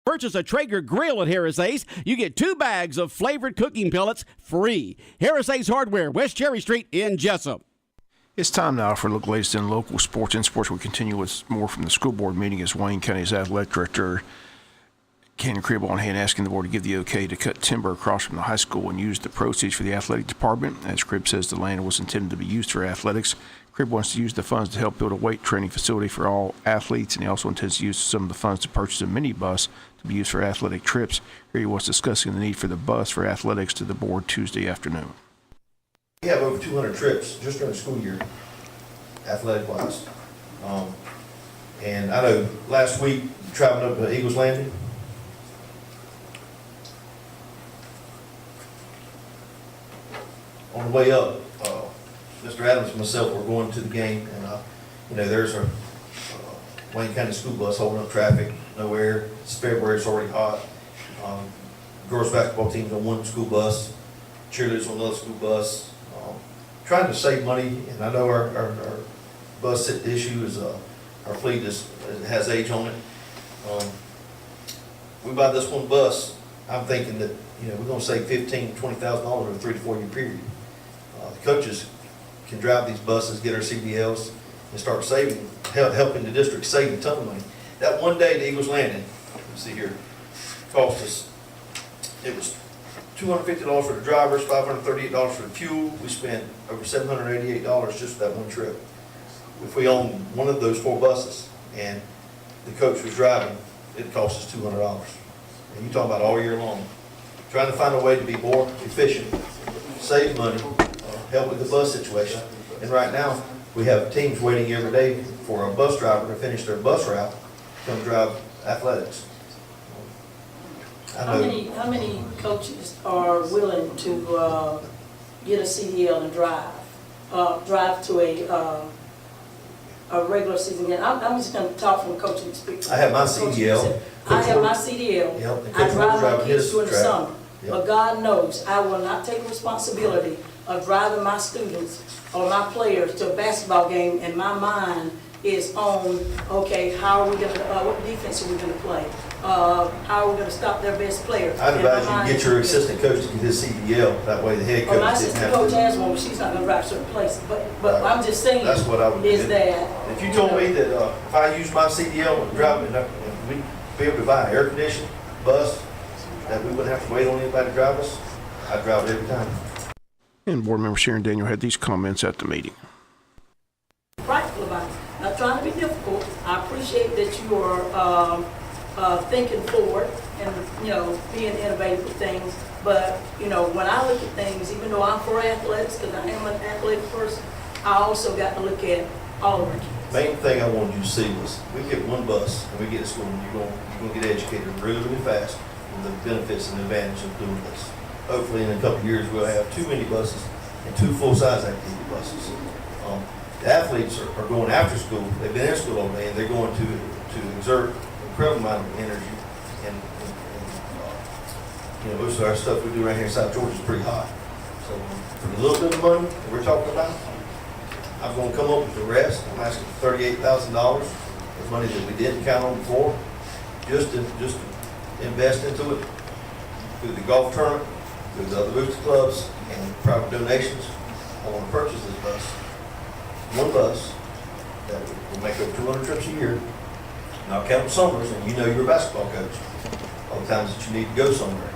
Purchase a Traeger grill at Harris Ace. You get 2 bags of flavored cooking pellets free. Harris Ace Hardware, West Cherry Street in Jesup. It's time now for a look latest in local sports. In sports, we continue with more from the school board meeting as Wayne County's athletic director, Ken Cribb, on hand asking the board to give the okay to cut timber across from the high school and use the proceeds for the athletic department. As Cribb says, the land was intended to be used for athletics. Cribb wants to use the funds to help build a weight training facility for all athletes, and he also intends to use some of the funds to purchase a minibus to be used for athletic trips. Here he was discussing the need for the bus for athletics to the board Tuesday afternoon. We have over 200 trips just during the school year, athletic-wise. And I know last week, traveling up to Eagles Landing, on the way up, Mr. Adams and myself were going to the game, and there's our Wayne County school bus holding up traffic, no air. It's February, it's already hot. Girls basketball team's on one school bus, cheerleaders on another school bus. Trying to save money, and I know our bus issue is our fleet has age on it. We buy this one bus. I'm thinking that we're going to save $15,000 to $20,000 over a 3 to 4 year period. The coaches can drive these buses, get our CDLs, and start saving, helping the district save a ton of money. That one day at Eagles Landing, let's see here, cost us, it was $250 for the drivers, $538 for the fuel. We spent over $788 just for that one trip. If we owned one of those 4 buses and the coach was driving, it cost us $200. And you talk about all year long. Trying to find a way to be more efficient, save money, help with the bus situation. And right now, we have teams waiting every day for a bus driver to finish their bus route to come drive athletics. How many coaches are willing to get a CDL and drive to a regular season game? I'm just going to talk from coaching experience. I have my CDL. I have my CDL. Yep. I drive my kids during the track. summer. Yep. But God knows I will not take responsibility of driving my students or my players to a basketball game, and my mind is on, okay, how are we going to, what defense are we going to play? How are we going to stop their best player? I'd advise you to get your assistant coach to get his CDL. That way the head coach my didn't assistant have coach to. has one, but she's not going to drive certain places. But I'm just saying, That's what I would is do. that If you told me that if I used my CDL and drive it, we'd be able to buy an air conditioned bus, that we wouldn't have to wait on anybody to drive us, I'd drive it every time. And board member Sharon Daniel had these comments at the meeting. practical about it. Not trying to be difficult. I appreciate that you are thinking forward and being innovative with things. But when I look at things, even though I'm for athletics, because I am an athletic person, I also got to look at all of our kids. Main thing I wanted you to see was we get one bus and we get to school, and you're going to get educated really, really fast on the benefits and advantages of doing this. Hopefully in a couple of years we'll have 2 mini buses and 2 full-size activity buses. The athletes are going after school. They've been in school all day, and they're going to exert an incredible amount of energy. And most of our stuff we do right here in South Georgia is pretty hot. So for the little bit of money that we're talking about, I'm going to come up with the rest. I'm asking for $38,000. It's money that we didn't count on before, just to invest into it through the golf tournament, through the other booster clubs, and private donations. I want to purchase this bus. One bus that will make over 200 trips a year. Now count summers, and you're a basketball coach. All the times that you need to go somewhere.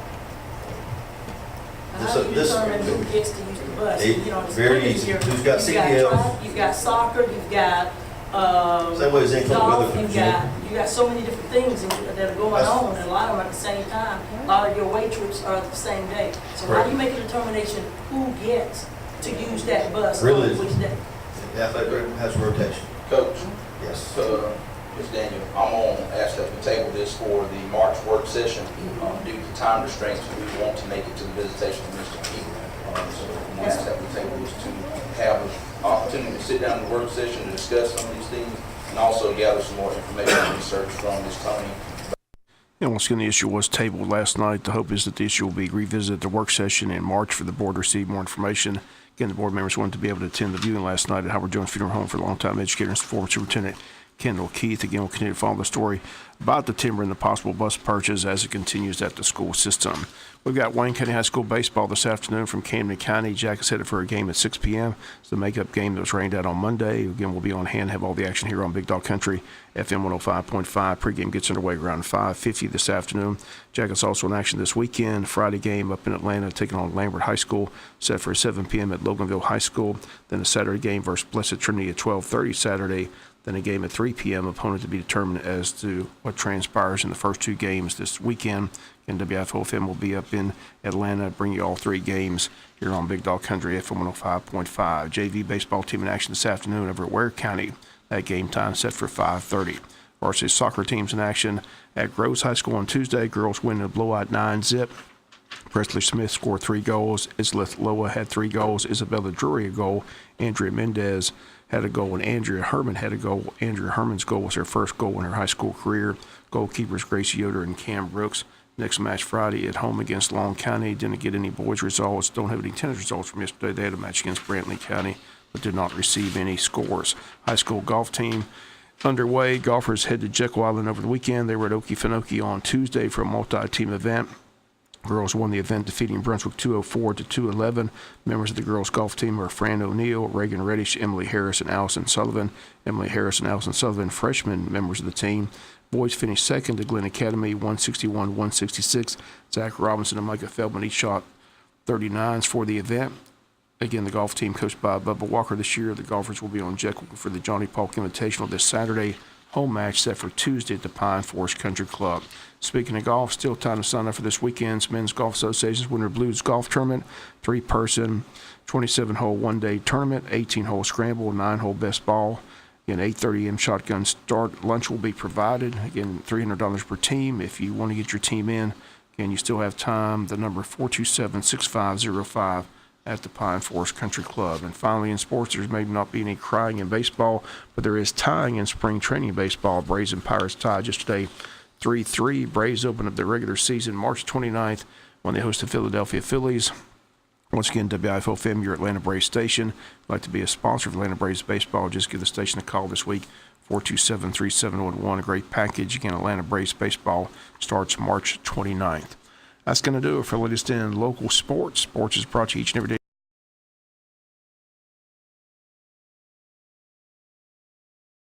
How do you determine who gets to use the bus? It's very easy. Who's got CDL? You've got soccer. You've got Same way as inclement golf. weather. You got so many different things that are going on, and a lot of them at the same time. A lot of your away trips are the same day. So how do you make a determination who gets to use that bus Really on which day? The athletic director has rotation. Coach, Yes. Ms. Daniel, I'm going to ask that we table this for the March work session due to time restraints. We want to make it to the visitation of Mr. Key. So we want to ask that we table this to have an opportunity to sit down in the work session to discuss some of these things and also gather some more information and research from Ms. Tony. And once again, the issue was tabled last night. The hope is that the issue will be revisited at the work session in March for the board to receive more information. Again, the board members wanted to be able to attend the viewing last night at Howard Jones Funeral Home for longtime educator and former Superintendent Kendall Keith. Again, we'll continue to follow the story about the timber and the possible bus purchase as it continues at the school system. We've got Wayne County High School baseball this afternoon from Camden County. Jack is headed for a game at 6 p.m. It's the makeup game that was rained out on Monday. Again, we'll be on hand, have all the action here on Big Dog Country, FM 105.5. Pregame gets underway around 5:50 this afternoon. Jack is also in action this weekend. Friday game up in Atlanta, taking on Lambert High School, set for 7 p.m. at Loganville High School. Then a Saturday game versus Blessed Trinity at 12:30 Saturday. Then a game at 3 p.m., opponent to be determined as to what transpires in the first two games this weekend. And WIFO will be up in Atlanta, bring you all three games here on Big Dog Country, FM 105.5. JV baseball team in action this afternoon over at Ware County. That game time set for 5:30. Varsity soccer teams in action at Groves High School on Tuesday. Girls win a blowout 9-zip. Presley Smith scored 3 goals. Isleth Loa had 3 goals. Isabella Drury a goal. Andrea Mendez had a goal, and Andrea Herman had a goal. Andrea Herman's goal was her first goal in her high school career. Goalkeepers Grace Yoder and Cam Brooks. Next match Friday at home against Long County. Didn't get any boys results. Don't have any tennis results from yesterday. They had a match against Brantley County, but did not receive any scores. High school golf team underway. Golfers head to Jekyll Island over the weekend. They were at Okefenokee on Tuesday for a multi-team event. Girls won the event, defeating Brunswick 204 to 211. Members of the girls' golf team are Fran O'Neill, Reagan Reddish, Emily Harris, and Allison Sullivan. Emily Harris and Allison Sullivan, freshmen members of the team. Boys finished second to Glen Academy, 161-166. Zach Robinson and Micah Feldman each shot 39s for the event. Again, the golf team coached by Bubba Walker this year. The golfers will be on Jekyll for the Johnny Polk Invitational this Saturday. Home match set for Tuesday at the Pine Forest Country Club. Speaking of golf, still time to sign up for this weekend's Men's Golf Association's Winter Blues Golf Tournament. 3-person, 27-hole one-day tournament, 18-hole scramble, 9-hole best ball. Again, 8:30 a.m. shotgun start. Lunch will be provided. Again, $300 per team. If you want to get your team in, again, you still have time. The number 427-6505 at the Pine Forest Country Club. And finally, in sports, there's maybe not be any crying in baseball, but there is tying in spring training baseball. Braves and Pirates tied yesterday 3-3. Braves open up their regular season March 29th when they host the Philadelphia Phillies. Once again, WIFO FM, your Atlanta Braves station. If you'd like to be a sponsor of Atlanta Braves baseball, just give the station a call this week, 427-3711. A great package. Again, Atlanta Braves baseball starts March 29th. That's going to do it for latest in local sports. Sports is brought to you each and every day